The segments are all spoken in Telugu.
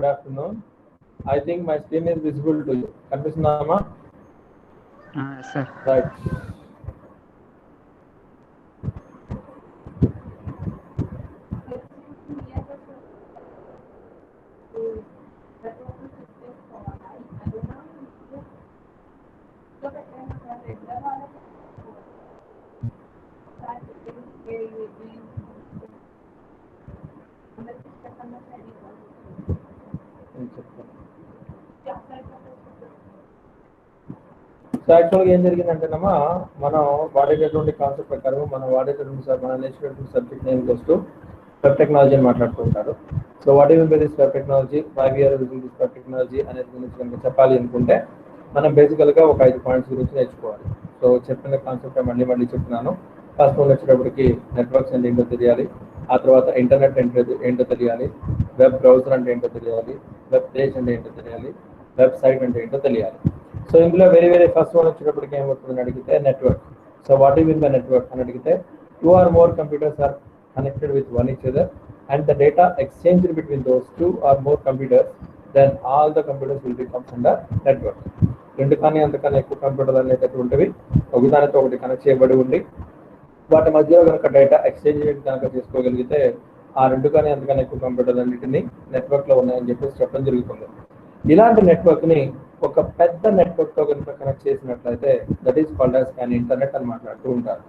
afternoon. I think my screen is visible to you. Kanpisundama? Yes, sir. Right. So యాక్చువల్గా ఏం జరిగిందంటేనమ్మా మనం వాడేటటువంటి కాన్సెప్ట్ ప్రకారం మనం నేర్చుకునేటువంటి సబ్జెక్ట్ నేమ్ వస్తూ వెబ్ టెక్నాలజీ అని మాట్లాడుతూ ఉంటారు. So what is this web technology, why we are using this web technology అనేది గురించి కనుక చెప్పాలి అనుకుంటే మనం బేసికల్గా ఒక 5 పాయింట్స్ గురించి నేర్చుకోవాలి. సో చెప్పిన కాన్సెప్ట్ మళ్ళీ చెప్తున్నాను. ఫస్ట్ వన్ వచ్చేటప్పటికి నెట్వర్క్స్ అంటే ఏంటో తెలియాలి, ఆ తర్వాత ఇంటర్నెట్ ఏంటో తెలియాలి, వెబ్ బ్రౌజర్ అంటే ఏంటో తెలియాలి, వెబ్ పేజ్ అంటే ఏంటో తెలియాలి, వెబ్సైట్ అంటే ఏంటో తెలియాలి. సో ఇందులో వెరీ ఫస్ట్ వన్ వచ్చేటప్పటికి ఏమవుతుందని అడిగితే network. So what is the network అని అడిగితే 2 or more computers are connected with one each other and the data exchanged between those 2 or more computers, then all the computers will become under network. రెండు కానీ అంతకన్నా ఎక్కువ కంప్యూటర్లు అనేటటువంటివి ఒకదానితో ఒకటి కనెక్ట్ చేయబడి ఉండి వాటి మధ్యలో కనుక డేటా ఎక్స్చేంజ్ కనుక చేసుకోగలిగితే ఆ రెండు కానీ అంతకన్నా ఎక్కువ కంప్యూటర్లు అన్నింటినీ నెట్వర్క్లో ఉన్నాయని చెప్పేసి చెప్పడం జరుగుతుంది. ఇలాంటి నెట్వర్క్ని ఒక పెద్ద నెట్వర్క్తో కనుక కనెక్ట్ చేసినట్లయితే that is called as an internet అని మాట్లాడుతూ ఉంటారు.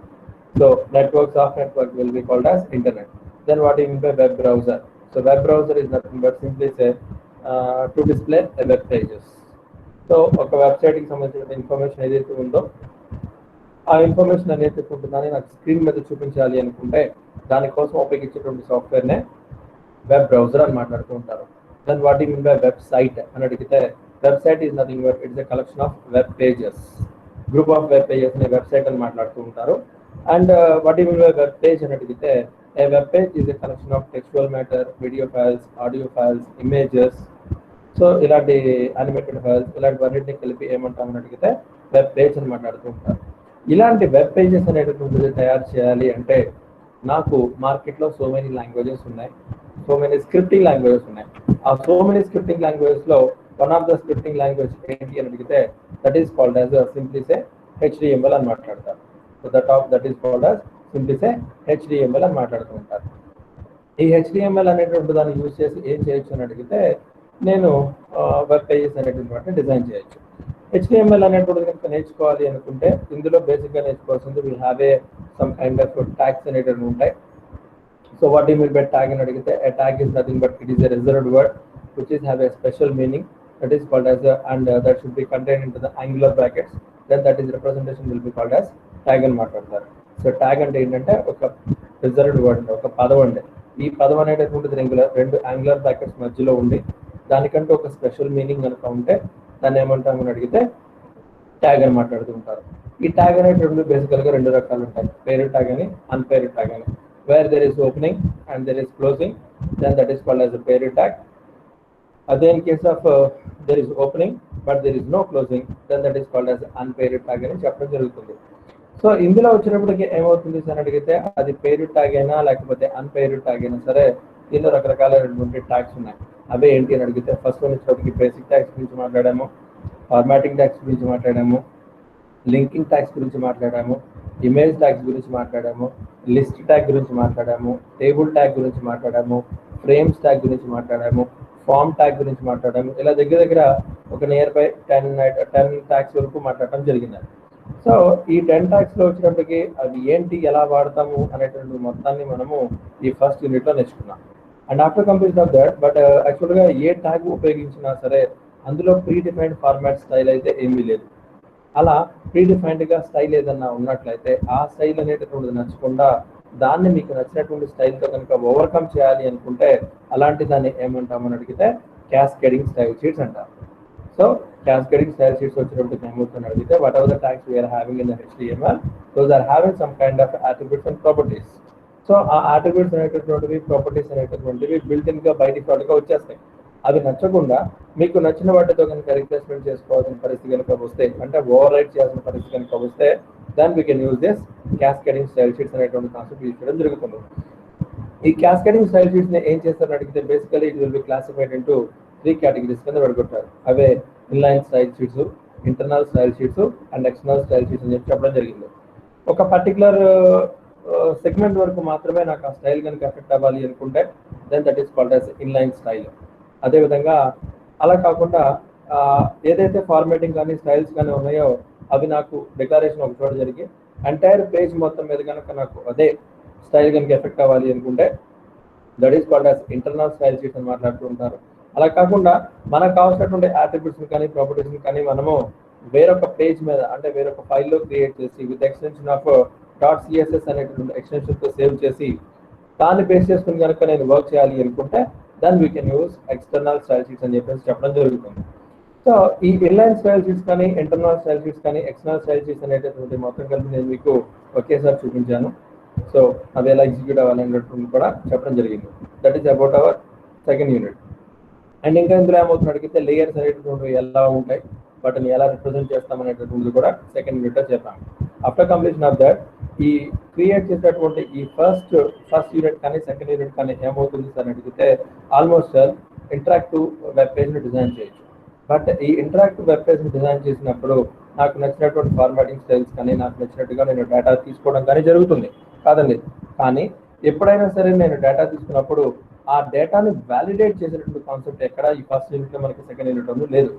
So networks of network will be called as internet. Then what is by web browser. So web browser is nothing but simply say to display web pages. So ఒక వెబ్సైట్కి సంబంధించిన ఇన్ఫర్మేషన్ ఏదైతే ఉందో ఆ ఇన్ఫర్మేషన్ అనేది ఉంటుందని నాకు స్క్రీన్ మీద చూపించాలి అనుకుంటే దానికోసం ఉపయోగించేటువంటి సాఫ్ట్వేర్నే వెబ్ బ్రౌజర్ అని మాట్లాడుతూ ఉంటారు. Then what is by website అని అడిగితే website is nothing but it's a collection of web pages, group of web pages ని వెబ్సైట్ అని మాట్లాడుతూ ఉంటారు. And what is by web page అని అడిగితే a web page is a collection of textual matter, video files, audio files, images, so ఇలాంటి యానిమేటెడ్ ఫైల్స్ ఇలాంటివన్నింటినీ కలిపి ఏమంటామని అడిగితే వెబ్ పేజ్ అని మాట్లాడుతూ ఉంటారు. ఇలాంటి వెబ్ పేజెస్ అనేటటువంటిది తయారు చేయాలి అంటే నాకు మార్కెట్లో సో మెనీ లాంగ్వేజెస్ ఉన్నాయి, సో మెనీ స్క్రిప్టింగ్ లాంగ్వేజెస్ ఉన్నాయి. ఆ సో మెనీ స్క్రిప్టింగ్ లాంగ్వేజెస్లో one of the scripting language ఏంటి అని అడిగితే that is called as simply say HTML అని మాట్లాడతారు. So that is called as simply say HTML అని మాట్లాడుతూ ఉంటారు. ఈ HTML అనేటువంటి దాన్ని యూజ్ చేసి ఏం చేయొచ్చు అని అడిగితే నేను వెబ్ పేజెస్ అనేటువంటి వాటిని డిజైన్ చేయొచ్చు. HTML అనేటువంటి కనుక నేర్చుకోవాలి అనుకుంటే ఇందులో బేసిక్గా నేర్చుకోవాల్సింది we have a some kind of tags అనేటివి ఉంటాయి. So what you mean by tag అని అడిగితే a tag is nothing but it is a reserved word which is have a special meaning that is called as and that should be contained into the angular brackets, then that is representation will be called as tag అని మాట్లాడతారు. సో ట్యాగ్ అంటే ఏంటంటే ఒక రిజర్వ్డ్ వర్డ్, ఒక పదం అండి. ఈ పదం అనేటటువంటిది రెండు యాంగులర్ బ్రాకెట్స్ మధ్యలో ఉండి దానికంటే ఒక స్పెషల్ మీనింగ్ కనుక ఉంటే దాన్ని ఏమంటామని అడిగితే ట్యాగ్ అని మాట్లాడుతూ ఉంటారు. ఈ ట్యాగ్ అనేటువంటి బేసికల్గా 2 రకాలు ఉంటాయి, పేరు ట్యాగ్ అని, అన్పేరు ట్యాగ్ అని. Where there is opening and there is closing, then that is called as a paired tag. Again, in case of there is opening but there is no closing, then that is called as unpaired tag అని చెప్పడం జరుగుతుంది. సో ఇందులో వచ్చినప్పటికీ ఏమవుతుంది అని అడిగితే అది పేరు ట్యాగ్ అయినా లేకపోతే అన్పేర్డ్ ట్యాగ్ అయినా సరే దీనిలో రకరకాలైనటువంటి ట్యాగ్స్ ఉన్నాయి. అవే ఏంటి అని అడిగితే ఫస్ట్ వన్ వచ్చేటప్పటికి బేసిక్ ట్యాగ్స్ గురించి మాట్లాడాము, ఫార్మాటింగ్ ట్యాగ్స్ గురించి మాట్లాడాము, లింకింగ్ ట్యాగ్స్ గురించి మాట్లాడాము, ఇమేజ్ ట్యాగ్స్ గురించి మాట్లాడాము, లిస్ట్ ట్యాగ్ గురించి మాట్లాడాము, టేబుల్ ట్యాగ్ గురించి మాట్లాడాము, ఫ్రేమ్స్ ట్యాగ్ గురించి మాట్లాడాము, ఫామ్ ట్యాగ్ గురించి మాట్లాడాము. ఇలా దగ్గర ఒక నియర్ బై 10 ట్యాగ్స్ వరకు మాట్లాడటం జరిగింది. సో ఈ 10 ట్యాగ్స్లో వచ్చినప్పటికీ అవి ఏంటి, ఎలా వాడతాము అనేటువంటి మొత్తాన్ని మనము ఈ ఫస్ట్ యూనిట్లో నేర్చుకున్నాం. And after complete of that but యాక్చువల్గా ఏ ట్యాగ్ ఉపయోగించినా సరే అందులో ప్రీ డిఫైన్డ్ ఫార్మాట్ స్టైల్ అయితే ఏమీ లేదు. అలా ప్రీడిఫైన్డ్గా స్టైల్ ఏదన్నా ఉన్నట్లయితే ఆ స్టైల్ అనేటటువంటిది నచ్చకుండా దాన్ని మీకు నచ్చినటువంటి స్టైల్తో కనుక ఓవర్కమ్ చేయాలి అనుకుంటే అలాంటి దాన్ని ఏమంటామని అడిగితే క్యాస్కేడింగ్ స్టైల్ షీట్స్ అంటారు. సో క్యాస్కేడింగ్ స్టైల్ షీట్స్ వచ్చినప్పుడు ఏమవుతుందని అడిగితే whatever the tags we are having in the HTML those are having some kind of attributes and properties. So ఆ అట్రిబ్యూట్స్ అనేటటువంటివి ప్రాపర్టీస్ అనేటటువంటివి బిల్ట్ ఇన్గా బై డిఫాల్ట్గా వచ్చేస్తాయి. అవి నచ్చకుండా మీకు నచ్చిన వాటితో కనుక రిప్లేస్మెంట్ చేసుకోవాల్సిన పరిస్థితి కనుక వస్తే, అంటే ఓవర్ రైట్ చేయాల్సిన పరిస్థితి కనుక వస్తే then we can use this cascading style sheets అనేటువంటి కాన్సెప్ట్ యూజ్ చేయడం జరుగుతుంది. ఈ క్యాస్కేడింగ్ స్టైల్ షీట్స్ ని ఏం చేస్తారని అడిగితే basically it will be classified into 3 categories కింద విడగొట్టారు. అవే inline style sheets, internal style sheets and external style sheets అని చెప్పి చెప్పడం జరిగింది. ఒక పర్టికులర్ సెగ్మెంట్ వరకు మాత్రమే నాకు ఆ స్టైల్ కనుక ఎఫెక్ట్ అవ్వాలి అనుకుంటే then that is called as inline style. అదేవిధంగా అలా కాకుండా ఏదైతే ఫార్మాటింగ్ కానీ స్టైల్స్ కానీ ఉన్నాయో అవి నాకు డిక్లరేషన్ ఒక చోట జరిగి ఎంటైర్ పేజ్ మొత్తం మీద కనుక నాకు అదే స్టైల్ కనుక ఎఫెక్ట్ అవ్వాలి అనుకుంటే that is called as internal style sheets అని మాట్లాడుతూ ఉంటారు. అలా కాకుండా మనకు కావాల్సినటువంటి యాట్రిబ్యూట్స్ కానీ ప్రాపర్టీస్ కానీ మనము వేరొక పేజ్ మీద అంటే వేరొక ఫైల్లో క్రియేట్ చేసి విత్ ఎక్స్టెన్షన్ ఆఫ్ .css అనేటువంటి ఎక్స్టెన్షన్తో సేవ్ చేసి దాన్ని బేస్ చేసుకుని కనుక నేను వర్క్ చేయాలి అనుకుంటే then we can use external style sheets అని చెప్పేసి చెప్పడం జరుగుతుంది. సో ఈ ఇన్లైన్ స్టైల్ షీట్స్ కానీ ఇంటర్నల్ స్టైల్ షీట్స్ కానీ ఎక్స్టర్నల్ స్టైల్ షీట్స్ అనేటటువంటి మొత్తం కలిపి నేను మీకు ఒకేసారి చూపించాను. సో అవి ఎలా ఎగ్జిక్యూట్ అవ్వాలనేటటువంటి కూడా చెప్పడం జరిగింది. That is about our second unit. And ఇంకా ఇందులో ఏమవుతుంది అడిగితే లేయర్స్ అనేటటువంటివి ఎలా ఉంటాయి, వాటిని ఎలా రిప్రజెంట్ చేస్తామనేటటువంటిది కూడా సెకండ్ యూనిట్లో చెప్తాం. ఆఫ్టర్ కంప్లీషన్ ఆఫ్ దట్ ఈ క్రియేట్ చేసేటువంటి ఈ ఫస్ట్ యూనిట్ కానీ సెకండ్ యూనిట్ కానీ ఏమవుతుంది సార్ అని అడిగితే ఆల్మోస్ట్ ఇంటరాక్టివ్ వెబ్ పేజ్ని డిజైన్ చేయొచ్చు. బట్ ఈ ఇంటరాక్టివ్ వెబ్ పేజ్ని డిజైన్ చేసినప్పుడు నాకు నచ్చినటువంటి ఫార్మాటింగ్ స్టైల్స్ కానీ నాకు నచ్చినట్టుగా నేను డేటా తీసుకోవడం కానీ జరుగుతుంది కాదండి. కానీ ఎప్పుడైనా సరే నేను డేటా తీసుకున్నప్పుడు ఆ డేటాని వ్యాలిడేట్ చేసేటువంటి కాన్సెప్ట్ ఎక్కడ ఈ ఫస్ట్ యూనిట్లో మనకి సెకండ్ యూనిట్లో లేదు.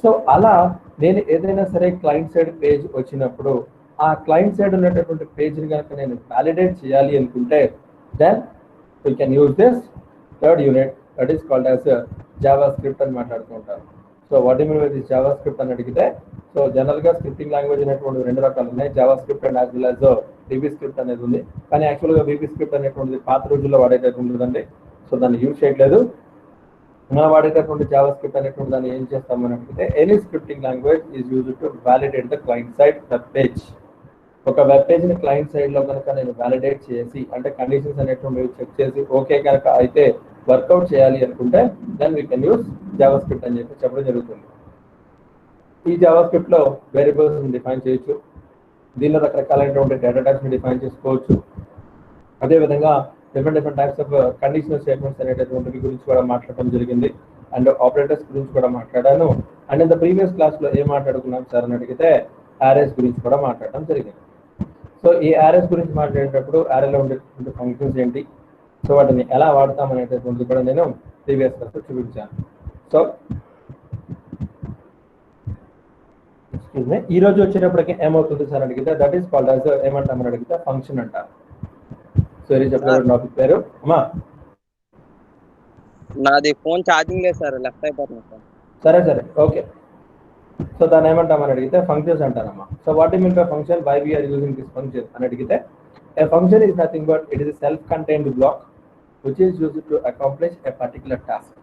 సో అలా నేను ఏదైనా సరే క్లయింట్ సైడ్ పేజ్ వచ్చినప్పుడు ఆ క్లయింట్ సైడ్ ఉన్నటువంటి పేజ్ని కనుక నేను వ్యాలిడేట్ చేయాలి అనుకుంటే then we can use this third unit that is called as JavaScript అని మాట్లాడుతూ ఉంటారు. So what mean by this JavaScript అని అడిగితే సో జనరల్గా స్క్రిప్టింగ్ లాంగ్వేజ్ అనేటువంటి 2 రకాలు ఉన్నాయి, JavaScript and as well as VB script అనేది ఉంది. కానీ యాక్చువల్గా బీబీ స్క్రిప్ట్ అనేటువంటిది పాత రోజుల్లో వాడేటటువంటి ఉంటుందండి. సో దాన్ని యూజ్ చేయట్లేదు. మనం వాడేటటువంటి జావా స్క్రిప్ట్ అనేటువంటి దాన్ని ఏం చేస్తామని అడిగితే any scripting language is used to validate the client side web page. ఒక వెబ్ పేజ్ని క్లయింట్ సైడ్లో కనుక నేను వ్యాలిడేట్ చేసి అంటే కండిషన్స్ అనేటువంటివి చెక్ చేసి ఓకే కనుక అయితే వర్కౌట్ చేయాలి అనుకుంటే then we can use JavaScript అని చెప్పి చెప్పడం జరుగుతుంది. ఈ జావా స్క్రిప్ట్లో వేరియబుల్స్ని డిఫైన్ చేయొచ్చు, దీనిలో రకరకాలైనటువంటి డేటా టైప్స్ని డిఫైన్ చేసుకోవచ్చు. అదేవిధంగా different types of conditional statements అనేటటువంటి గురించి కూడా మాట్లాడటం జరిగింది. అండ్ ఆపరేటర్స్ గురించి కూడా మాట్లాడాను. అండ్ ఇన్ ద ప్రీవియస్ క్లాస్లో ఏం మాట్లాడుకున్నాం సార్ అని అడిగితే యారేస్ గురించి కూడా మాట్లాడటం జరిగింది. సో ఈ యారేస్ గురించి మాట్లాడేటప్పుడు యారేలో ఉండేటువంటి ఫంక్షన్స్ ఏంటి, సో వాటిని ఎలా వాడతాం అనేటటువంటిది కూడా నేను ప్రీవియస్ క్లాస్లో చూపించాను. సో ఈ రోజు వచ్చేటప్పటికి ఏమవుతుంది సార్ అడిగితే దట్ ఈస్ కాల్డ్ యాజ్ ఏమంటామని అడిగితే ఫంక్షన్ అంటారు. సో ఇది చెప్పిన టాపిక్ పేరు అమ్మా నాది ఫోన్ ఛార్జింగ్ లేదు సార్, లెఫ్ట్ అయిపోతుంది సార్. సరే ఓకే. సో దాన్ని ఏమంటామని అడిగితే ఫంక్షన్స్ అంటారమ్మా. So what mean by function, why we are using this function అని అడిగితే a function is nothing but it is self contained block which is used to accomplish a particular task.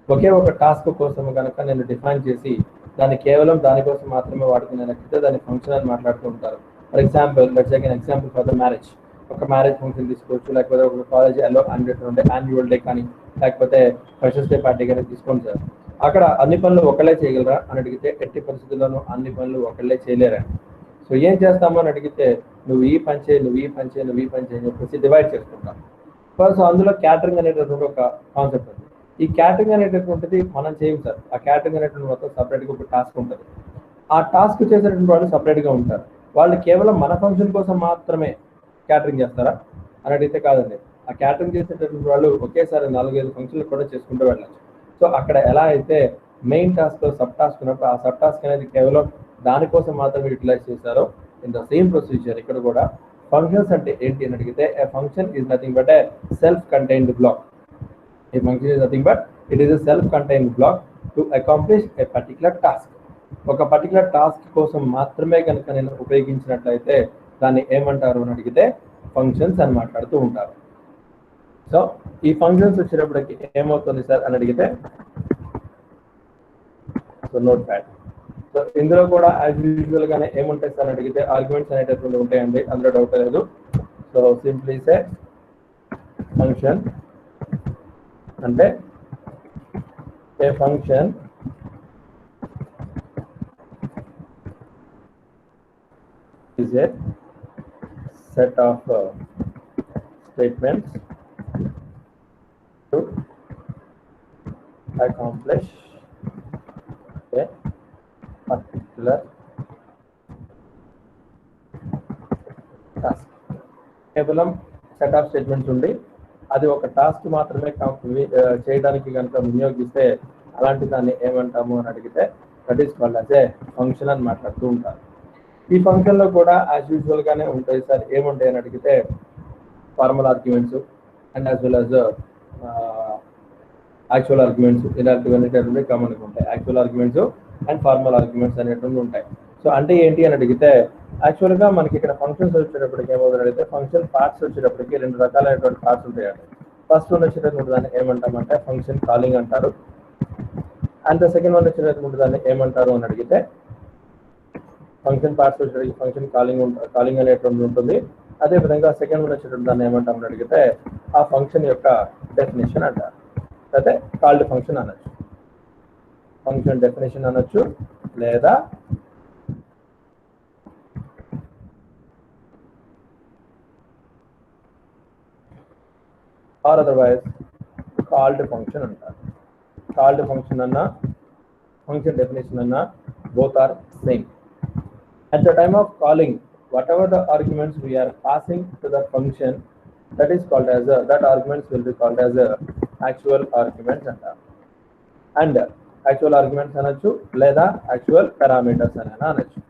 ఒకే ఒక టాస్క్ కోసం కనుక నేను డిఫైన్ చేసి దాన్ని కేవలం దానికోసం మాత్రమే వాడుకునేటట్లయితే దాన్ని ఫంక్షన్ అని మాట్లాడుతూ ఉంటారు. For example let's take an example for the marriage. ఒక మ్యారేజ్ ఫంక్షన్ తీసుకోవచ్చు, లేకపోతే ఒక కాలేజ్ యాన్యువల్ డే కానీ లేకపోతే ఫ్రెషర్స్ డే పార్టీ కానీ తీసుకోండి సార్. అక్కడ అన్ని పనులు ఒకళ్ళే చేయగలరా అని అడిగితే ఎట్టి పరిస్థితుల్లోనూ అన్ని పనులు ఒకళ్ళే చేయలేరా. సో ఏం చేస్తామో అని అడిగితే నువ్వు ఈ పని చేయి అని చెప్పేసి డివైడ్ చేసుకుంటాం. సో అందులో క్యాటరింగ్ అనేటటువంటి ఒక కాన్సెప్ట్ ఉంది. ఈ క్యాటరింగ్ అనేటటువంటిది మనం చేయం సార్. ఆ క్యాటరింగ్ అనేటువంటి మొత్తం సపరేట్గా ఒక టాస్క్ ఉంటుంది. ఆ టాస్క్ చేసేటువంటి వాళ్ళు సపరేట్గా ఉంటారు. వాళ్ళు కేవలం మన ఫంక్షన్ కోసం మాత్రమే క్యాటరింగ్ చేస్తారా అని అడిగితే కాదండి. ఆ క్యాటరింగ్ చేసేటటువంటి వాళ్ళు ఒకేసారి 4-5 ఫంక్షన్లు కూడా చేసుకుంటూ వెళ్ళచ్చు. సో అక్కడ ఎలా అయితే మెయిన్ టాస్క్ సబ్ టాస్క్ ఉన్నప్పుడు ఆ సబ్ టాస్క్ అనేది కేవలం దానికోసం మాత్రమే యూటిలైజ్ చేశారో ఇన్ ద సేమ్ ప్రొసీజర్ ఇక్కడ కూడా ఫంక్షన్స్ అంటే ఏంటి అని అడిగితే a function is nothing but a self contained block. A function is nothing but it is a self contained block to accomplish a particular task. ఒక పర్టికులర్ టాస్క్ కోసం మాత్రమే కనుక నేను ఉపయోగించినట్లయితే దాన్ని ఏమంటారు అని అడిగితే ఫంక్షన్స్ అని మాట్లాడుతూ ఉంటారు. సో ఈ ఫంక్షన్స్ వచ్చేటప్పటికి ఏమవుతుంది సార్ అని అడిగితే సో నోట్ ప్యాడ్. సో ఇందులో కూడా యాజ్ యూజువల్ గానే ఏముంటాయి సార్ అని అడిగితే ఆర్గ్యుమెంట్స్ అనేటటువంటి ఉంటాయండి, అందులో డౌట్ లేదు. సో సింప్లీ సే ఫంక్షన్ అంటే a function is a set of statements to accomplish a particular task. కేవలం సెట్ ఆఫ్ స్టేట్మెంట్స్ ఉండి అది ఒక టాస్క్ మాత్రమే చేయడానికి కనుక వినియోగిస్తే అలాంటి దాన్ని ఏమంటాము అని అడిగితే that is called as a function అని మాట్లాడుతూ ఉంటారు. ఈ ఫంక్షన్ లో కూడా యాజ్ యూజువల్ గానే ఉంటాయి సార్. ఏముంటాయి అని అడిగితే formal arguments and as well as actual arguments ఇలాంటివన్నీ కామన్గా ఉంటాయి. Actual arguments and formal arguments అనేటువంటి ఉంటాయి. సో అంటే ఏంటి అని అడిగితే యాక్చువల్గా మనకి ఇక్కడ ఫంక్షన్స్ వచ్చేటప్పటికి ఏమవుతుంది అడిగితే ఫంక్షన్ పార్ట్స్ వచ్చేటప్పటికి రెండు రకాలైనటువంటి పార్ట్స్ ఉంటాయండి. ఫస్ట్ వన్ వచ్చేటటువంటి దాన్ని ఏమంటామంటే ఫంక్షన్ కాలింగ్ అంటారు. అండ్ ద సెకండ్ వన్ వచ్చేటటువంటి దాన్ని ఏమంటారు అని అడిగితే ఫంక్షన్ పార్ట్స్ వచ్చేటప్పటికి ఫంక్షన్ కాలింగ్ అనేటువంటి ఉంటుంది. అదేవిధంగా సెకండ్ వన్ వచ్చేటటువంటి దాన్ని ఏమంటామని అడిగితే ఆ ఫంక్షన్ యొక్క డెఫినేషన్ అంటారు. అయితే కాల్డ్ ఫంక్షన్ అనొచ్చు, ఫంక్షన్ డెఫినేషన్ అనొచ్చు, లేదా ఆర్ అదర్వైజ్ కాల్డ్ ఫంక్షన్ అంటారు. కాల్డ్ ఫంక్షన్ అన్నా ఫంక్షన్ డెఫినేషన్ అన్నా both are same. At the time of calling, whatever the arguments we are passing to the function, that is called as that arguments will be called as actual arguments అంటారు. అండ్ యాక్చువల్ ఆర్గ్యుమెంట్స్ అనొచ్చు లేదా యాక్చువల్ పారామీటర్స్ అని అనొచ్చు.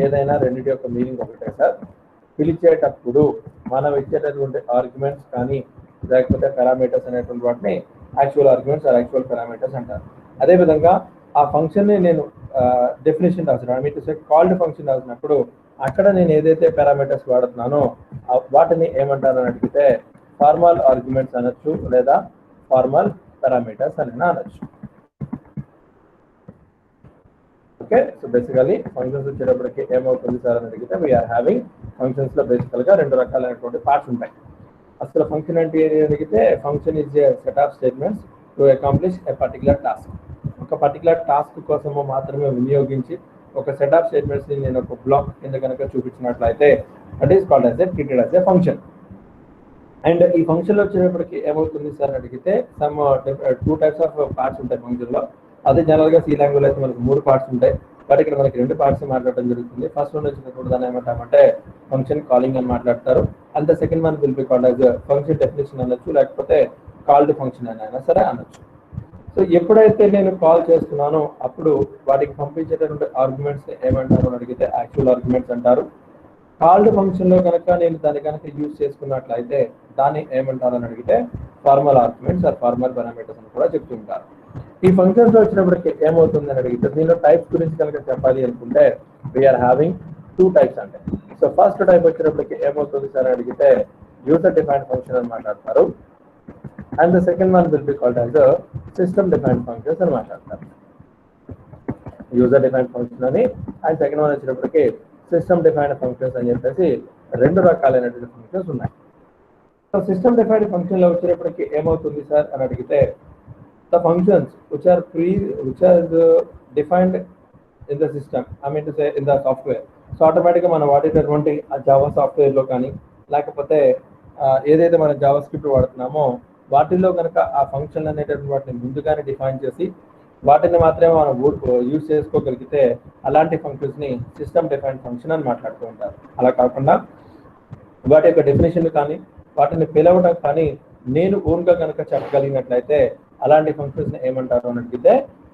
ఏదైనా రెండింటి యొక్క మీనింగ్ ఒకటే సార్. పిలిచేటప్పుడు మనం ఇచ్చేటటువంటి ఆర్గ్యుమెంట్స్ కానీ లేకపోతే పారామీటర్స్ అనేటువంటి వాటిని actual arguments or actual parameters అంటారు. అదేవిధంగా ఆ ఫంక్షన్ని నేను డెఫినేషన్ రాసిన మీకు కాల్డ్ ఫంక్షన్ రాసినప్పుడు అక్కడ నేను ఏదైతే పారామీటర్స్ వాడుతున్నానో వాటిని ఏమంటారు అని అడిగితే ఫార్మల్ ఆర్గ్యుమెంట్స్ అనొచ్చు లేదా ఫార్మల్ పారామీటర్స్ అని అనొచ్చు. ఓకే, సో బేసికలీ ఫంక్షన్స్ వచ్చేటప్పటికి ఏమవుతుంది సార్ అని అడిగితే వీఆర్ హ్యావింగ్ ఫంక్షన్స్ లో బేసికల్ గా రెండు రకాలైనటువంటి పార్ట్స్ ఉంటాయి. అసలు ఫంక్షన్ అంటే అడిగితే function is a set of statements to accomplish a particular task. ఒక పర్టికులర్ టాస్క్ కోసము మాత్రమే వినియోగించి ఒక సెట్ ఆఫ్ స్టేట్మెంట్స్ ని నేను ఒక బ్లాక్ కింద కనుక చూపించినట్లయితే that is called as a treated as a function. And ఈ ఫంక్షన్ లో వచ్చేటప్పటికి ఏమవుతుంది సార్ అని అడిగితే సమ్ 2 types ఆఫ్ పార్ట్స్ ఉంటాయి ఫంక్షన్ లో. అదే జనరల్ గా సి లాంగ్వేజ్ అయితే మనకి 3 పార్ట్స్ ఉంటాయి, బట్ ఇక్కడ మనకి 2 పార్ట్స్ మాట్లాడడం జరుగుతుంది. ఫస్ట్ వన్ వచ్చినప్పుడు దాన్ని ఏమంటామంటే ఫంక్షన్ కాలింగ్ అని మాట్లాడతారు. And the second one will be called as function definition అనొచ్చు లేకపోతే కాల్డ్ ఫంక్షన్ అయినా సరే అనొచ్చు. సో ఎప్పుడైతే నేను కాల్ చేస్తున్నానో అప్పుడు వాటికి పంపించేటటువంటి ఆర్గ్యుమెంట్స్ ఏమంటారు అని అడిగితే యాక్చువల్ ఆర్గ్యుమెంట్స్ అంటారు. కాల్డ్ ఫంక్షన్ లో కనుక నేను దాన్ని కనుక యూజ్ చేసుకున్నట్లయితే దాన్ని ఏమంటారు అని అడిగితే formal arguments or formal parameters అని కూడా చెప్తుంటారు. ఈ ఫంక్షన్స్ లో వచ్చినప్పటికీ ఏమవుతుంది అని అడిగితే దీనిలో టైప్స్ గురించి కనుక చెప్పాలి అనుకుంటే వీఆర్ హ్యావింగ్ 2 types అంటే. సో ఫస్ట్ టైప్ వచ్చినప్పటికి ఏమవుతుంది సార్ అని అడిగితే యూజర్ డిఫైన్డ్ ఫంక్షన్ అని మాట్లాడతారు. And the second one will be called as system defined functions అని మాట్లాడతారు. యూజర్ డిఫైన్డ్ ఫంక్షన్ అని అండ్ సెకండ్ వన్ వచ్చినప్పటికి సిస్టమ్ డిఫైన్డ్ ఫంక్షన్స్ అని చెప్పేసి 2 రకాలైనటువంటి ఫంక్షన్స్ ఉన్నాయి. సో సిస్టమ్ డిఫైన్డ్ ఫంక్షన్ లో వచ్చేటప్పటికి ఏమవుతుంది సార్ అని అడిగితే the functions which are defined in the system, I mean to say in the software. So ఆటోమేటిక్గా మనం వాడేటటువంటి ఆ జావా సాఫ్ట్వేర్లో కానీ లేకపోతే ఏదైతే మనం జావా స్క్రిప్ట్ వాడుతున్నామో వాటిల్లో కనుక ఆ ఫంక్షన్ అనేటటువంటి వాటిని ముందుగానే డిఫైన్ చేసి వాటిని మాత్రమే మనం యూజ్ చేసుకోగలిగితే అలాంటి ఫంక్షన్స్ని సిస్టమ్ డిఫైన్డ్ ఫంక్షన్ అని మాట్లాడుతూ ఉంటారు. అలా కాకుండా వాటి యొక్క డెఫినేషన్ కానీ వాటిని పిలవడం కానీ నేను ఓన్గా కనుక చెప్పగలిగినట్లయితే అలాంటి ఫంక్షన్స్ ఏమంటారు అని అడిగితే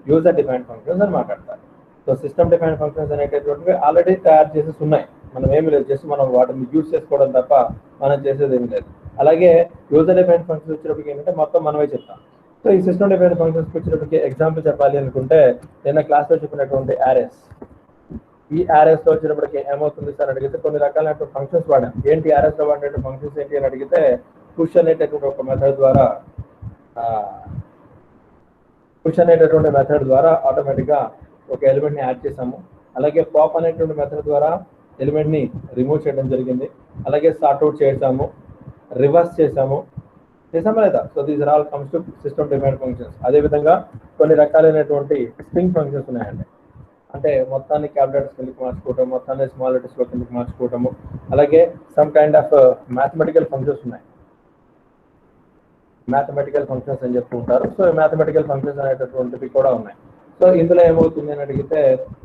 యూజర్ డిఫైన్డ్ ఫంక్షన్స్ అని మాట్లాడతారు. సో సిస్టమ్ డిఫైన్డ్ ఫంక్షన్స్ అనేటటువంటివి ఆల్రెడీ తయారు చేసేసి ఉన్నాయి, మనం ఏమి లేదు, జస్ట్ మనం వాటిని యూజ్ చేసుకోవడం తప్ప మనం చేసేది ఏమి లేదు. అలాగే యూజర్ డిఫైన్డ్ ఫంక్షన్స్ వచ్చినప్పటికి ఏంటంటే మొత్తం మనమే చెప్తాం. సో ఈ సిస్టమ్ డిఫైన్డ్ ఫంక్షన్స్ వచ్చినప్పటికి ఎగ్జాంపుల్ చెప్పాలి అనుకుంటే నిన్న క్లాస్లో చెప్పినటువంటి యారెస్, ఈ యారెస్ లో వచ్చినప్పటికి ఏమవుతుంది సార్ అడిగితే కొన్ని రకాలైనటువంటి ఫంక్షన్స్ వాడాం. ఏంటి యారెస్ లో వాడినటువంటి ఫంక్షన్స్ ఏంటి అని అడిగితే పుష్ అనేటటువంటి ఒక మెథడ్ ద్వారా ఆటోమేటిక్గా ఒక ఎలిమెంట్ ని యాడ్ చేసాము. అలాగే పాప్ అనేటువంటి మెథడ్ ద్వారా ఎలిమెంట్ ని రిమూవ్ చేయడం జరిగింది. అలాగే సార్ట్ అవుట్ చేసాము, రివర్స్ చేసామా లేదా? So these are all comes to system defined functions. అదేవిధంగా కొన్ని రకాలైనటువంటి స్ట్రింగ్ ఫంక్షన్స్ ఉన్నాయండి. అంటే మొత్తాన్ని క్యాపిటల్స్ కిందకి మార్చుకోవటం, మొత్తాన్ని స్మాల్ లెటర్స్ లో కిందకి మార్చుకోవటము. అలాగే some kind of mathematical functions ఉన్నాయి. మ్యాథమెటికల్ ఫంక్షన్స్ అని చెప్తూ ఉంటారు. సో మ్యాథమెటికల్ ఫంక్షన్స్ అనేటటువంటివి కూడా ఉన్నాయి. సో ఇందులో ఏమవుతుంది అని అడిగితే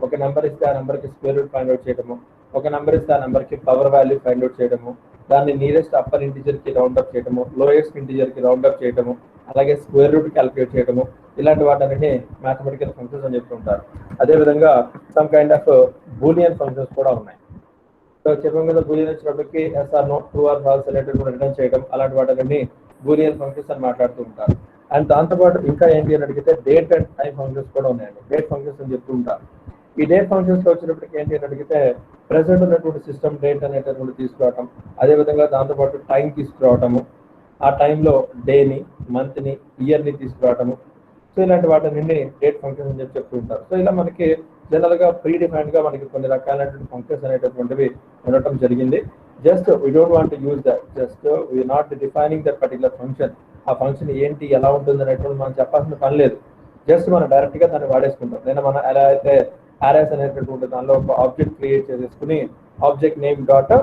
ఒక నెంబర్ ఇస్తే ఆ నెంబర్కి స్క్వేర్ రూట్ ఫైండ్ అవుట్ చేయడము, ఒక నెంబర్ ఇస్తే ఆ నెంబర్కి పవర్ వాల్యూ ఫైండ్ అవుట్ చేయడము, దాన్ని నియరెస్ట్ అప్పర్ ఇంటిజర్కి రౌండ్ అప్ చేయడము, లోయెస్ట్ ఇంటిజర్కి రౌండ్ అప్ చేయడము, అలాగే స్క్వేర్ రూట్ క్యాలిక్యులేట్ చేయడము, ఇలాంటి వాటిని మ్యాథమెటికల్ ఫంక్షన్స్ అని చెప్తుంటారు. అదేవిధంగా some kind of Boolean functions కూడా ఉన్నాయి. సో చెప్పడం మీద బూలియన్ వచ్చినప్పటికీ yes or no true or false అనేటువంటి రిటర్న్ చేయడం, అలాంటి వాటిని బూలియన్ ఫంక్షన్స్ అని మాట్లాడుతూ ఉంటారు. అండ్ దాంతోపాటు ఇంకా ఏంటి అని అడిగితే డేట్ అండ్ టైం ఫంక్షన్స్ కూడా ఉన్నాయండి. డేట్ ఫంక్షన్స్ అని చెప్తూ ఉంటారు. ఈ డేట్ ఫంక్షన్స్ లో వచ్చినప్పటికి ఏంటి అని అడిగితే ప్రెసెంట్ ఉన్నటువంటి సిస్టమ్ డేట్ అనేటటువంటి తీసుకురావటం, అదేవిధంగా దాంతోపాటు టైం తీసుకురావటము, ఆ టైంలో డేని, మంత్ని, ఇయర్ని తీసుకురావటము. సో ఇలాంటి వాటిని డేట్ ఫంక్షన్స్ అని చెప్తూ ఉంటారు. సో ఇలా మనకి జనరల్ గా ప్రీ డిఫైన్డ్ గా మనకి కొన్ని రకాలైనటువంటి ఫంక్షన్స్ అనేటటువంటివి ఉండటం జరిగింది. Just we don't want to use that, just we not defining that particular function. ఆ ఫంక్షన్ ఏంటి, ఎలా ఉంటుంది అనేటువంటి మనం చెప్పాల్సిన పని లేదు. జస్ట్ మనం డైరెక్ట్ గా దాన్ని వాడేసుకుంటాం. నేను మనం ఎలా అయితే అరేస్ అనేటటువంటి దానిలో ఒక ఆబ్జెక్ట్ క్రియేట్ చేసేసుకుని ఆబ్జెక్ట్ నేమ్ డాట్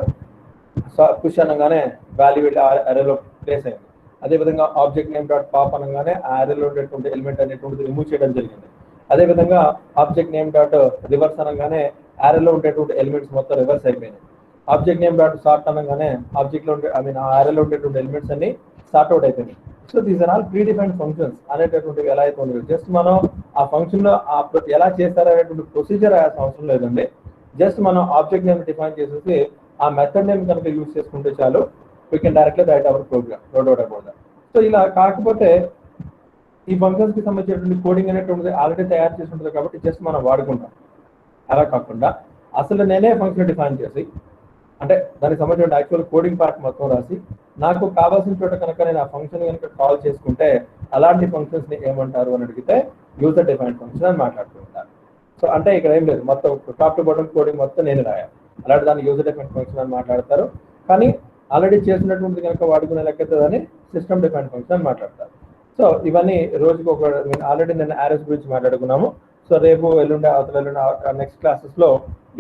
పుష్ అనగానే వాల్యూ వెళ్ళి అరేలో ప్లేస్ అయింది. అదేవిధంగా ఆబ్జెక్ట్ నేమ్ డాట్ పాప్ అనగానే ఆ అరేలో ఉండేటువంటి ఎలిమెంట్ అనేటువంటిది రిమూవ్ చేయడం జరిగింది. అదేవిధంగా ఆబ్జెక్ట్ నేమ్ డాట్ రివర్స్ అనగానే అరేలో ఉండేటువంటి ఎలిమెంట్స్ మొత్తం రివర్స్ అయిపోయినాయి. ఆబ్జెక్ట్ నేమ్ డాట్ సార్ట్ అనగానే ఆబ్జెక్ట్ లో ఉండే ఆ అరేలో ఉండేటువంటి ఎలిమెంట్స్ అన్ని సార్ట్ అవుట్ అయిపోయినాయి. So these are all predefined functions అనేటటువంటివి ఎలా అయితే ఉండదు. జస్ట్ మనం ఆ ఫంక్షన్ లో ఎలా చేస్తారనేటువంటి ప్రొసీజర్ రాయాల్సిన అవసరం లేదండి. జస్ట్ మనం ఆబ్జెక్ట్ నేమ్ డిఫైన్ చేసేసి ఆ మెథడ్ నేమ్ కనుక యూజ్ చేసుకుంటే చాలు, we can directly write our program, no doubt about that. So ఇలా కాకపోతే ఈ ఫంక్షన్స్ కి సంబంధించినటువంటి కోడింగ్ అనేటువంటిది ఆల్రెడీ తయారు చేసి ఉంటుంది కాబట్టి జస్ట్ మనం వాడుకుంటాం. అలా కాకుండా అసలు నేనే ఫంక్షన్ డిఫైన్ చేసి, అంటే దానికి సంబంధించిన యాక్చువల్ కోడింగ్ పార్ట్ మొత్తం రాసి నాకు కావాల్సిన చోట కనుక నేను ఆ ఫంక్షన్ కనుక కాల్ చేసుకుంటే అలాంటి ఫంక్షన్స్ ని ఏమంటారు అని అడిగితే యూజర్ డిఫైన్డ్ ఫంక్షన్ అని మాట్లాడుతూ ఉంటారు. సో అంటే ఇక్కడ ఏం లేదు, మొత్తం టాప్ టు బాటమ్ కోడింగ్ మొత్తం నేను రాయాలి, అలాంటి దాన్ని యూజర్ డిఫైన్డ్ ఫంక్షన్ అని మాట్లాడతారు. కానీ ఆల్రెడీ చేసినటువంటి కనుక వాడుకునే లెక్కదని సిస్టమ్ డిఫైన్డ్ ఫంక్షన్ అని మాట్లాడతారు. సో ఇవన్నీ రోజుకు ఒక ఆల్రెడీ నేను ఆర్ఎస్ గురించి మాట్లాడుకున్నాము. సో రేపు ఎల్లుండే నెక్స్ట్ క్లాసెస్ లో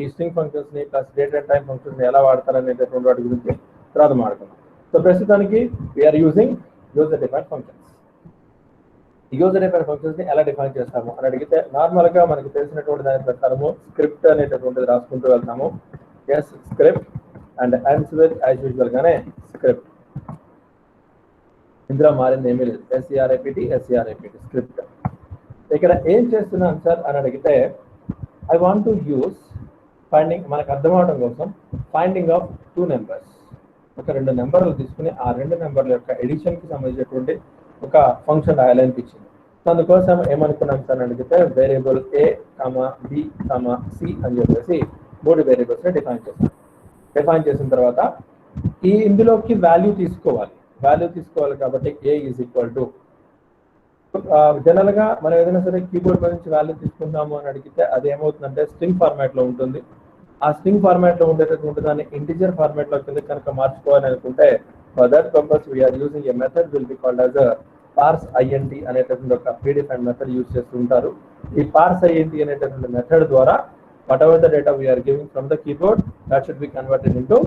ఈ స్ట్రింగ్ ఫంక్షన్స్ ని plus date and time functions ని ఎలా వాడతారనేటటువంటి వాటి గురించి తర్వాత మాట్లాడుకున్నాం. సో ప్రస్తుతానికి we are using user defined functions. ఈ యూజర్ డిఫైన్డ్ ఫంక్షన్స్ ని ఎలా డిఫైన్ చేస్తాము అని అడిగితే నార్మల్ గా మనకి తెలిసినటువంటి దాని ప్రకారము స్క్రిప్ట్ అనేటటువంటిది రాసుకుంటూ వెళ్తాము. Yes script and answer as usual గానే స్క్రిప్ట్, ఇందులో మారింది ఏమీ లేదు. S E R I P T script. ఇక్కడ ఏం చేస్తున్నాను సార్ అని అడిగితే I want to use finding, మనకు అర్థం అవడం కోసం ఫైండింగ్ ఆఫ్ 2 నెంబర్స్. ఒక 2 నెంబర్లు తీసుకుని ఆ 2 నెంబర్ల యొక్క ఎడిషన్ కి సంబంధించినటువంటి ఒక ఫంక్షన్ రాయాలనిపించింది. సో అందుకోసం ఏమనుకున్నాం సార్ అని అడిగితే వేరియబుల్ ఏ బి సి అని చెప్పేసి 3 వేరియబుల్స్ ని డిఫైన్ చేస్తాం. డిఫైన్ చేసిన తర్వాత ఇందులోకి వాల్యూ తీసుకోవాలి కాబట్టి ఏ ఈజ్ ఈక్వల్ టు జనరల్ గా మనం ఏదైనా సరే కీబోర్డ్ నుంచి వాల్యూ తీసుకుంటాము అని అడిగితే అది ఏమవుతుందంటే స్ట్రింగ్ ఫార్మాట్ లో ఉంటుంది. ఆ స్ట్రింగ్ ఫార్మాట్ లో ఉండేటటువంటి దాన్ని ఇంటిజర్ ఫార్మాట్ లో కింద కనుక మార్చుకోవాలి అనుకుంటే for that purpose we are using a method will be called as parse INT అనేటటువంటి ఒక ప్రీ డిఫైన్డ్ మెథడ్ యూజ్ చేస్తూ ఉంటారు. ఈ పార్స్ ఐఎన్టీ అనేటటువంటి మెథడ్ ద్వారా whatever the data we are giving from the keyboard that should be converted into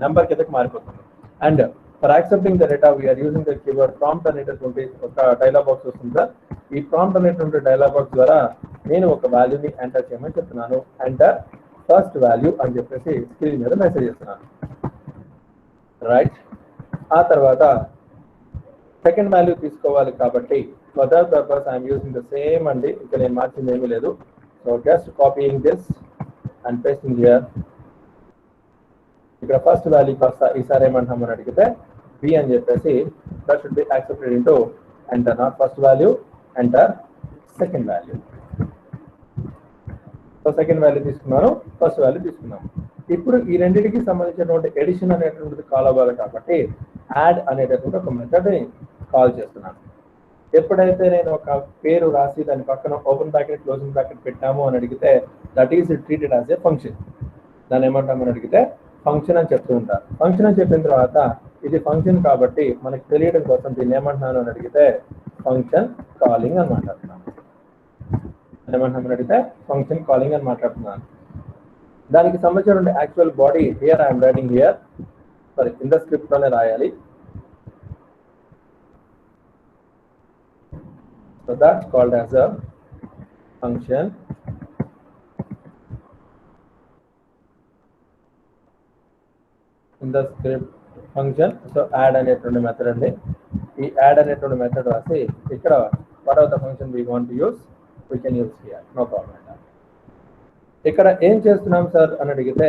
number కిందకి మారిపోతుంది. And for accepting the data we are using the keyboard prompt అనేటటువంటి ఒక డైలాగ్ బాక్స్ వస్తుంది సార్. ఈ ప్రాంప్ట్ అనేటువంటి డైలాగ్ బాక్స్ ద్వారా నేను ఒక వాల్యూని ఎంటర్ చేయమని చెప్తున్నాను. ఎంటర్ ఫస్ట్ వాల్యూ అని చెప్పేసి స్క్రీన్ మీద మెసేజ్ చేస్తున్నాను. రైట్, ఆ తర్వాత సెకండ్ వాల్యూ తీసుకోవాలి కాబట్టి for that purpose I'm using the same అండి, ఇక్కడ నేను మార్చింది ఏమీ లేదు. So just copying this and pasting here. ఇక్కడ ఫస్ట్ వాల్యూ కాస్త ఈసారి ఏమంటామని అడిగితే బి అని చెప్పేసి that should be accepted into enter not first value, enter second value. So second value తీసుకున్నాను, ఫస్ట్ వాల్యూ తీసుకున్నాను. ఇప్పుడు ఈ రెండింటికి సంబంధించినటువంటి ఎడిషన్ అనేటువంటిది కాల్ అవ్వాలి కాబట్టి యాడ్ అనేటటువంటి ఒక మెథడ్ ని కాల్ చేస్తున్నాను. ఎప్పుడైతే నేను ఒక పేరు రాసి దాని పక్కన ఓపెన్ బ్రాకెట్ క్లోజింగ్ బ్రాకెట్ పెట్టాము అని అడిగితే that is treated as a function. దాన్ని ఏమంటామని అడిగితే ఫంక్షన్ అని చెప్తూ ఉంటారు. ఫంక్షన్ అని చెప్పిన తర్వాత ఇది ఫంక్షన్ కాబట్టి మనకి తెలియడం కోసం దీన్ని ఏమంటున్నాను అని అడిగితే ఫంక్షన్ కాలింగ్ అని మాట్లాడుతున్నాను. ఏమంటున్నామని అడిగితే ఫంక్షన్ కాలింగ్ అని మాట్లాడుతున్నాను. దానికి సంబంధించిన actual body here I'm writing here, sorry కింద స్క్రిప్ట్ లోనే రాయాలి. So that's called as a function. In the script function, so add అనేటువంటి మెథడ్ అండి. ఈ యాడ్ అనేటువంటి మెథడ్ రాసి ఇక్కడ what are the function we want to use we can use here, no problem. ఇక్కడ ఏం చేస్తున్నాం సార్ అని అడిగితే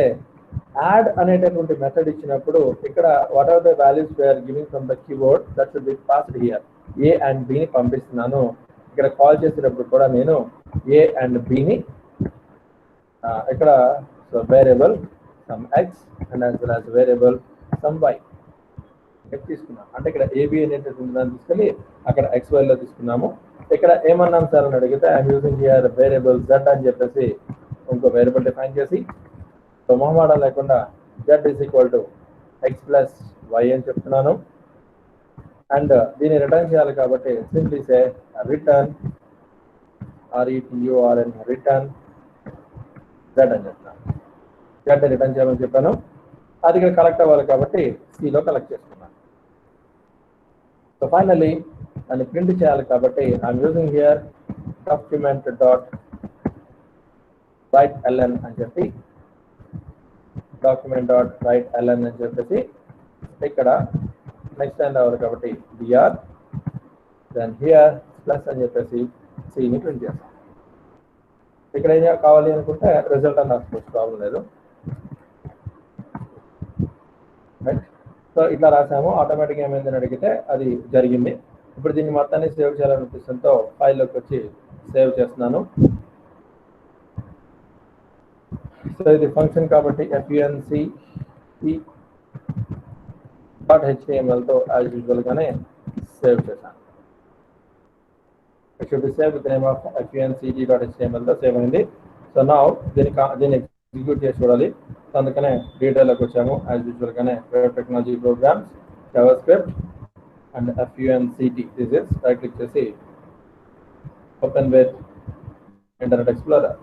యాడ్ అనేటటువంటి మెథడ్ ఇచ్చినప్పుడు ఇక్కడ what are the values we are giving from the keyboard that should be passed here. A and బిని పంపిస్తున్నాను. ఇక్కడ కాల్ చేసేటప్పుడు కూడా నేను ఏ అండ్ బిని ఇక్కడ so variable some X and as well as variable some Y తీసుకున్నాం. అంటే ఇక్కడ ఏబి అనేటటువంటి దాన్ని తీసుకెళ్ళి అక్కడ XY లో తీసుకున్నాము. ఇక్కడ ఏమన్నాం సార్ అని అడిగితే I'm using here variable Z అని చెప్పేసి ఇంకో వేరియబుల్ డిఫైన్ చేసి సో మొహమాటం లేకుండా Z is equal to X plus Y అని చెప్తున్నాను. అండ్ దీన్ని రిటర్న్ చేయాలి కాబట్టి simply say return RETURN return Z అని చెప్తున్నాను. జెడ్ రిటర్న్ చేయమని చెప్పాను. అది ఇక్కడ కలెక్ట్ అవ్వాలి కాబట్టి సిలో కలెక్ట్ చేసుకున్నాను. సో ఫైనల్లీ దాన్ని ప్రింట్ చేయాలి కాబట్టి I'm using here document dot write L N అని చెప్పి డాక్యుమెంట్ డాట్ రైట్ ఎల్ఎన్ అని చెప్పేసి ఇక్కడ నెక్స్ట్ టైం రావాలి కాబట్టి బిఆర్ దెన్ హియర్ ప్లస్ అని చెప్పేసి సిని ప్రింట్ చేస్తాం. ఇక్కడ ఏం కావాలి అనుకుంటే రిజల్ట్ అని రాసుకోవచ్చు, ప్రాబ్లం లేదు. రైట్, సో ఇట్లా రాసాము. ఆటోమేటిక్గా ఏమైందని అడిగితే అది జరిగింది. ఇప్పుడు దీన్ని మొత్తాన్ని సేవ్ చేయాలని ఉద్దేశంతో ఫైల్లోకి వచ్చి సేవ్ చేస్తున్నాను. సో ఇది ఫంక్షన్ కాబట్టి func.html తో యాజ్ యూజువల్ గానే సేవ్ చేశాను. It should be saved with the name of func.html తో సేవ్ అయింది. సో నౌ దీన్ని ఎగ్జిక్యూట్ చేసి చూడాలి. సో అందుకనే డీటెయిల్లోకి వచ్చాము. యాజ్ యూజువల్ గానే web technology programs JavaScript and funct this is right click చేసి open with Internet Explorer.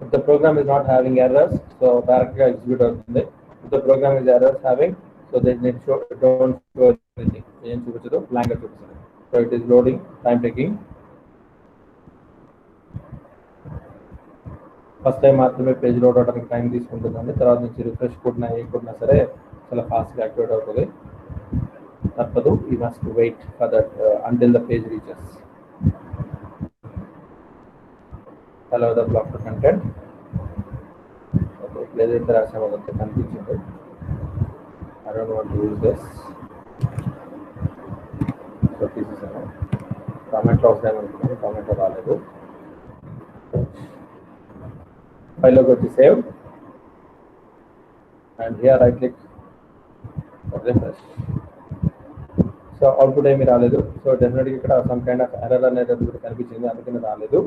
If the program is not having errors, so directly execute అవుతుంది. If the program is errors having, so they don't show anything. ఏం చూపించదు, blank గా చూపిస్తుంది. So it is loading, time taking. First time మాత్రమే పేజ్ లోడ్ అవడానికి టైం తీసుకుంటుందండి. తర్వాత నుంచి రిఫ్రెష్ కొట్టినా ఏ కొట్టినా సరే చాలా ఫాస్ట్గా యాక్టివేట్ అవుతుంది. తప్పదు, you must wait for that until the page reaches. Allow the block to content. Okay, please enter as a confusion. I don't want to use this. So this is a comment of them. Comment of all of it. File go to save, and here I click refresh. So output ఏమి రాలేదు. So definitely ఇక్కడ some kind of error అనేది కనిపించింది, అందుకని రాలేదు.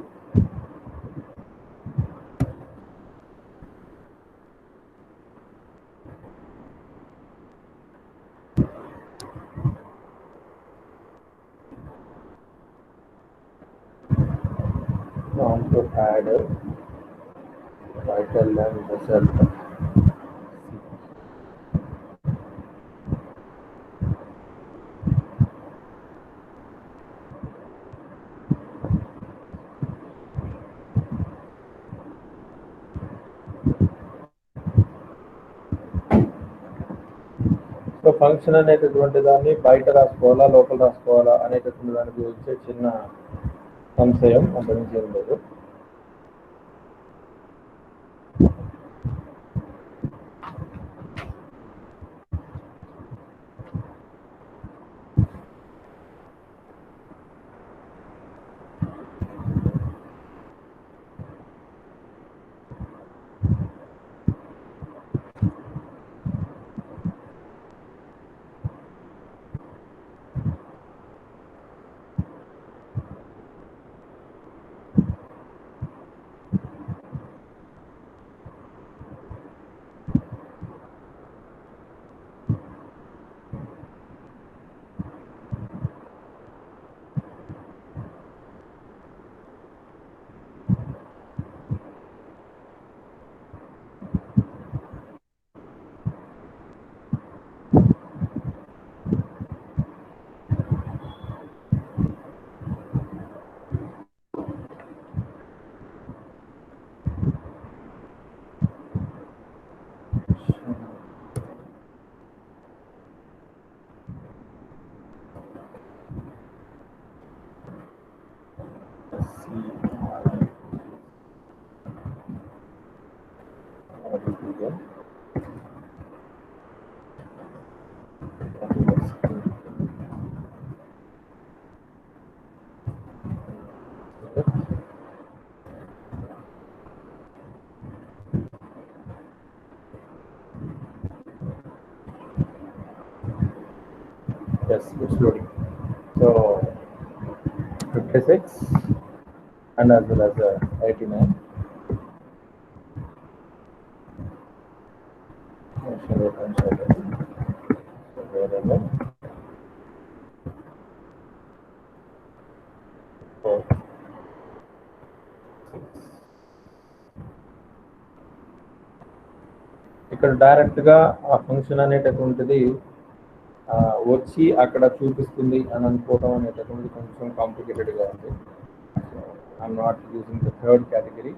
To add title and result. So function అనేటటువంటి దాన్ని బయట రాసుకోవాలా లోపల రాసుకోవాలా అనేటటువంటి దాని గురించి చిన్న సంశయం, అంతమించి ఏం లేదు. Yes, it's loading. So 56 and as well as 89. ఇక్కడ డైరెక్ట్ గా ఆ ఫంక్షన్ అనేటటువంటిది వచ్చి అక్కడ చూపిస్తుంది అని అనుకోవడం అనేటటువంటిది కొంచెం కాంప్లికేటెడ్ గా ఉంది. I'm not using the third category.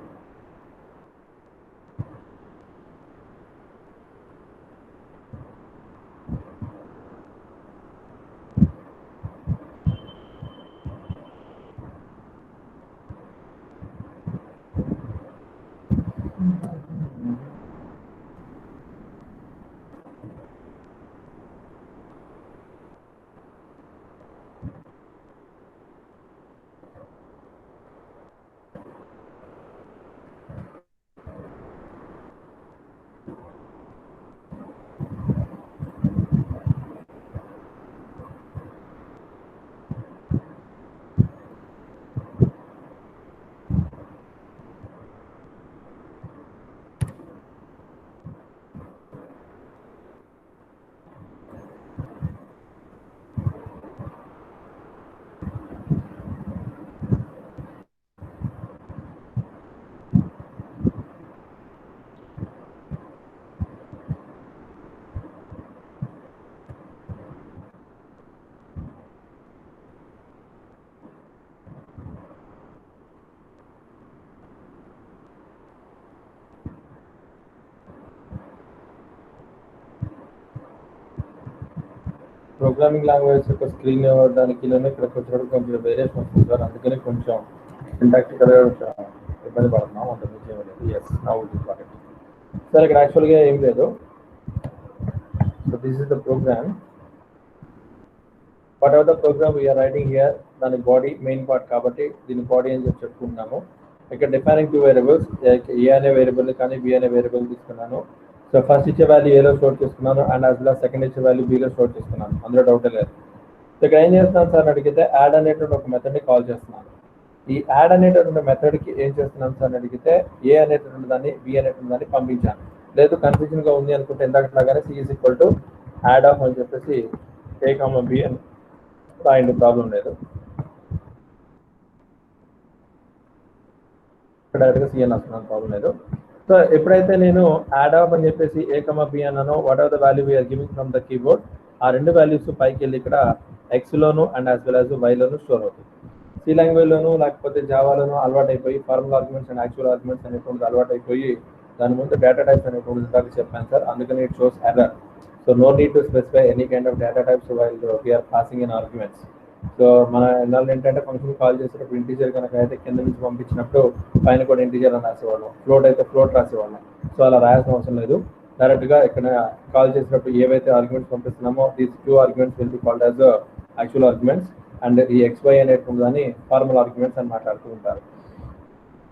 Programming language యొక్క స్క్రీన్ ఇవ్వడానికి ఇక్కడ కొంచెం వేరియేషన్ వస్తుంది సార్, అందుకని కొంచెం సింటాక్టికల్గా ఇబ్బంది పడుతున్నాం. అంత నుంచి ఏమీ లేదు. Yes, now it is got it. Sir ఇక్కడ యాక్చువల్గా ఏం లేదు. So this is the program. Whatever the program we are writing here, దాని బాడీ మెయిన్ పార్ట్ కాబట్టి దీని బాడీ అని చెప్పి చెప్పుకుంటున్నాము. ఇక్కడ డిఫైనింగ్ 2 వేరియబుల్స్, ఏ అనే వేరియబుల్ కానీ బి అనే వేరియబుల్ తీసుకున్నాను. సో ఫస్ట్ ఇచ్చే వాల్యూ ఏలో స్టోర్ చేసుకున్నాను అండ్ యాజ్ వెల్ సెకండ్ ఇచ్చే వాల్యూ బీలో స్టోర్ చేసుకున్నాను. అందులో డౌటే లేదు. సో ఇక్కడ ఏం చేస్తున్నాను సార్ అని అడిగితే యాడ్ అనేటువంటి ఒక మెథడ్ని కాల్ చేస్తున్నాను. ఈ యాడ్ అనేటటువంటి మెథడ్కి ఏం చేస్తున్నాను సార్ అని అడిగితే ఏ అనేటటువంటి దాన్ని బి అనేటువంటి దాన్ని పంపించాను. లేదు కన్ఫ్యూజన్గా ఉంది అనుకుంటే ఇందాకలాగానే C is equal to add of అని చెప్పేసి ఏ కామ బి అని రాయండి, ప్రాబ్లం లేదు. డైరెక్ట్గా సి అని వస్తున్నాను, ప్రాబ్లం లేదు. సో ఎప్పుడైతే నేను యాడ్ ఆఫ్ అని చెప్పేసి ఏ కమ బి అన్నానో what are the value we are giving from the keyboard, ఆ రెండు వాల్యూస్ పైకి వెళ్ళి ఇక్కడ ఎక్స్లోను అండ్ యాజ్ వెల్ యాజ్ వైలోను స్టోర్ అవుతుంది. సి లాంగ్వేజ్లోను లేకపోతే జావాలోను అలవాటు అయిపోయి formal arguments and actual arguments అనేటువంటిది అలవాటు అయిపోయి దాని ముందు డేటా టైప్స్ అనేటువంటిది దాకా చెప్పాను సార్, అందుకని it shows error. So no need to specify any kind of data types while we are passing in arguments. So మన ఎన్నాళ్ళు ఏంటంటే ఫంక్షన్ కాల్ చేసేటప్పుడు ఇంటీజర్ కనుక అయితే కింద నుంచి పంపించినప్పుడు పైన కూడా ఇంటీజర్ అని రాసేవాళ్ళం, ఫ్లోట్ అయితే ఫ్లోట్ రాసేవాళ్ళం. సో అలా రాయాల్సిన అవసరం లేదు. డైరెక్ట్గా ఇక్కడ కాల్ చేసినప్పుడు ఏవైతే ఆర్గ్యుమెంట్స్ పంపిస్తున్నామో these 2 arguments will be called as actual arguments and ఈ XY అనేటువంటి దాన్ని ఫార్మల్ ఆర్గ్యుమెంట్స్ అని మాట్లాడుతూ ఉంటారు.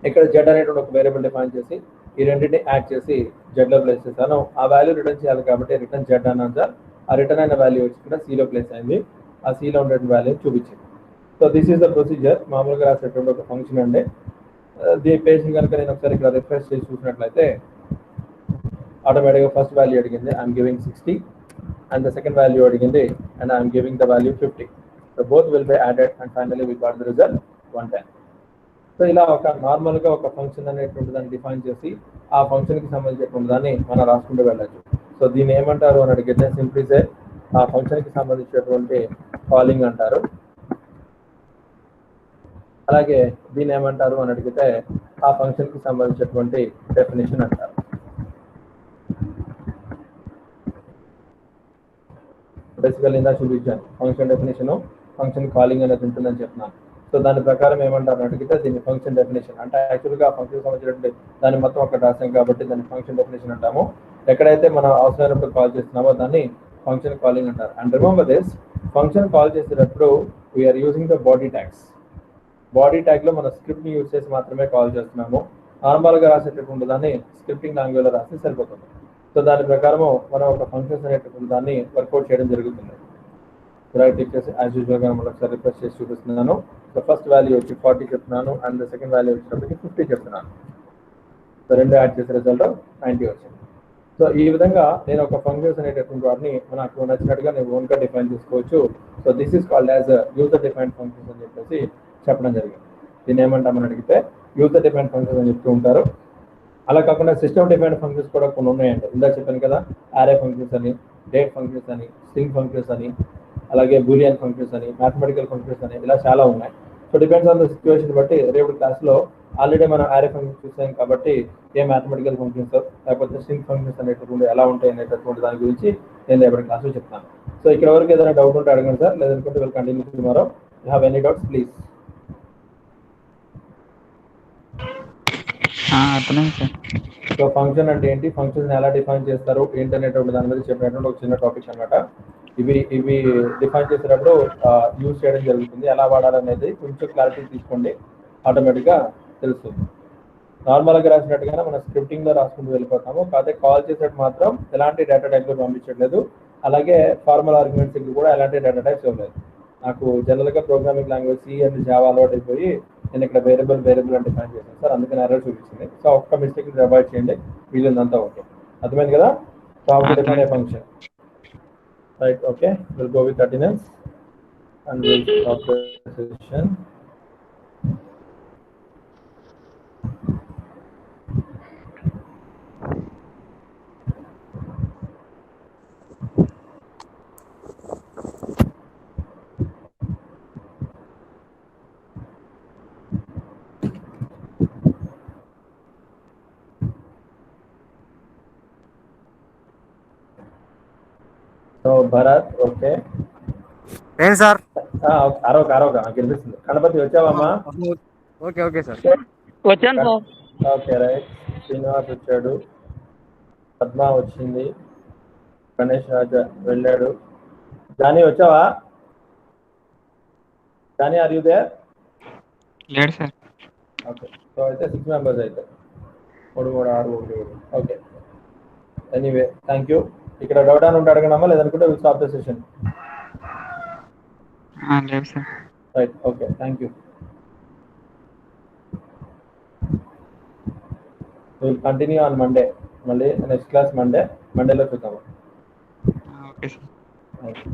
ఇక్కడ జెడ్ అనేటువంటి ఒక వేరియబుల్ డిఫైన్ చేసి ఈ రెండింటిని యాడ్ చేసి జెడ్లో ప్లేస్ చేశాను. ఆ వాల్యూ రిటర్న్ చేయాలి కాబట్టి రిటర్న్ జెడ్ అన్నాను సార్. ఆ రిటర్న్ అయిన వాల్యూ వచ్చి ఇక్కడ సిలో ప్లేస్ అయింది, ఆ సిలో ఉండేటువంటి వాల్యూ చూపించింది. So this is the procedure. మామూలుగా రాసేటువంటి ఒక ఫంక్షన్ అండి. దీని పేజ్ని కనుక నేను ఒకసారి ఇక్కడ రిఫ్రెష్ చేసి చూసినట్లయితే ఆటోమేటిక్గా ఫస్ట్ వాల్యూ అడిగింది I'm giving 60 and the second value అడిగింది and I'm giving the value 50. So both will be added and finally we got the result 110. సో ఇలా ఒక నార్మల్గా ఒక ఫంక్షన్ అనేటువంటి దాన్ని డిఫైన్ చేసి ఆ ఫంక్షన్కి సంబంధించినటువంటి దాన్ని మనం రాసుకుంటూ వెళ్ళచ్చు. సో దీన్ని ఏమంటారు అని అడిగితే సింప్లీ సే ఆ ఫంక్షన్కి సంబంధించినటువంటి కాలింగ్ అంటారు. అలాగే దీన్ని ఏమంటారు అని అడిగితే ఆ ఫంక్షన్కి సంబంధించినటువంటి డెఫినేషన్ అంటారు. బేసికల్ ఇందా చూపించాను ఫంక్షన్ డెఫినేషన్, ఫంక్షన్ కాలింగ్ అనేది ఉంటుందని చెప్తున్నాను. సో దాని ప్రకారం ఏమంటారు అని అడిగితే దీన్ని ఫంక్షన్ డెఫినేషన్ అంటే యాక్చువల్గా ఫంక్షన్ సంబంధించినటువంటి దాన్ని మొత్తం అక్కడ రాసాం కాబట్టి దాన్ని ఫంక్షన్ డెఫినేషన్ అంటాము. ఎక్కడైతే మనం అవసరమైనప్పుడు కాల్ చేస్తున్నామో దాన్ని ఫంక్షన్ కాలింగ్ అంటారు. And remember this, function call చేసేటప్పుడు we're using the body tags. Body ట్యాగ్లో మన స్క్రిప్ట్ని యూజ్ చేసి మాత్రమే కాల్ చేస్తున్నాము. నార్మల్గా రాసేటటువంటి దాన్ని స్క్రిప్టింగ్ లాంగ్వేజ్లో రాస్తే సరిపోతుంది. సో దాని ప్రకారము మనం ఒక ఫంక్షన్స్ అనేటటువంటి దాన్ని వర్కౌట్ చేయడం జరుగుతుంది. రైట్ ఇచ్చేసి యాజ్ యూజువల్గా మనం ఒకసారి రిఫ్రెష్ చేసి చూపిస్తున్నాను. సో ఫస్ట్ వాల్యూ వచ్చి 40 చెప్తున్నాను అండ్ సెకండ్ వాల్యూ వచ్చేటప్పటికి 50 చెప్తున్నాను. సో రెండు యాడ్ చేసే రిజల్ట్ 90 వచ్చింది. సో ఈ విధంగా నేను ఒక ఫంక్షన్స్ అనేటటువంటి వాటిని మనకు నచ్చినట్టుగా నేను ఓన్గా డిఫైన్ చేసుకోవచ్చు. So this is called as user defined functions అని చెప్పేసి చెప్పడం జరిగింది. దీన్ని ఏమంటామని అడిగితే యూజర్ డిఫైన్డ్ ఫంక్షన్స్ అని చెప్తూ ఉంటారు. అలా కాకుండా సిస్టమ్ డిఫైన్డ్ ఫంక్షన్స్ కూడా కొన్ని ఉన్నాయండి. ఇందా చెప్పాను కదా, ఆరే ఫంక్షన్స్ అని, డేట్ ఫంక్షన్స్ అని, స్ట్రింగ్ ఫంక్షన్స్ అని, అలాగే బూలియన్ ఫంక్షన్స్ అని, మ్యాథమెటికల్ ఫంక్షన్స్ అని, ఇలా చాలా ఉన్నాయి. So depends on the situation బట్టి రేపటి క్లాస్లో ఆల్రెడీ మనం ఆరే ఫంక్షన్స్ చూసాం కాబట్టి ఏ మ్యాథమెటికల్ ఫంక్షన్స్ లేకపోతే స్ట్రింగ్ ఫంక్షన్స్ అనేటటువంటి ఎలా ఉంటాయి అనేటటువంటి దాని గురించి నేను రేపటి క్లాస్లో చెప్తాను. సో ఇక్కడ వరకు ఏదైనా డౌట్ ఉంటే అడగండి సార్, లేదనుకుంటే will continue tomorrow. You have any doubts please. అర్థమైంది సార్. సో ఫంక్షన్ అంటే ఏంటి, ఫంక్షన్స్ ఎలా డిఫైన్ చేస్తారు ఏంటి అనేటువంటి దాని మీద చెప్పినటువంటి ఒక చిన్న టాపిక్ అనమాట. ఇవి డిఫైన్ చేసేటప్పుడు యూజ్ చేయడం జరుగుతుంది. ఎలా వాడాలనేది కొంచెం క్లారిటీ తీసుకోండి, ఆటోమేటిక్గా తెలుస్తుంది. నార్మల్గా రాసినట్టుగానే మనం స్క్రిప్టింగ్లో రాసుకుంటూ వెళ్ళిపోతాము. కాకపోతే కాల్ చేసేటప్పుడు మాత్రం ఎలాంటి డేటా టైప్లో పంపించట్లేదు, అలాగే ఫార్మల్ ఆర్గ్యుమెంట్స్కి కూడా ఎలాంటి డేటా టైప్స్ ఇవ్వలేదు. నాకు జనరల్గా programming language C and Java అలవాటు అయిపోయి నేను ఇక్కడ వేరియబుల్ అని డిఫైన్ చేశాను సార్, అందుకని ఎర్రర్ చూపించింది. సో ఒక్క మిస్టేక్ అవాయిడ్ చేయండి, వీళ్ళంతా ఓకే. అర్థమైంది కదా? So how to define a function, right? Okay, will go with attendance and will stop the session. So Bharat okay ఏం సార్? అరవక నాకు వినిపిస్తుంది. గణపతి వచ్చావమ్మా? Okay okay sir. వచ్చాను సార్. Okay right. శ్రీనివాస్ వచ్చాడు, పద్మ వచ్చింది, గణేష్ రాజా వెళ్ళాడు. జానీ వచ్చావా? Johnny are you there? లేడు సార్. ఓకే, సో అయితే 6 మెంబర్స్ అయితే 3 3 6 1 7. Okay, anyway thank you. ఇక్కడ డౌట్ అని ఉంటే అడగడమా, లేదనుకుంటే విల్ స్టాప్ ద సెషన్. లేదు sir. Right, okay thank you. Will continue on Monday. మళ్ళీ నెక్స్ట్ క్లాస్ మండేలో చూద్దాము. Okay sir. ఓకే.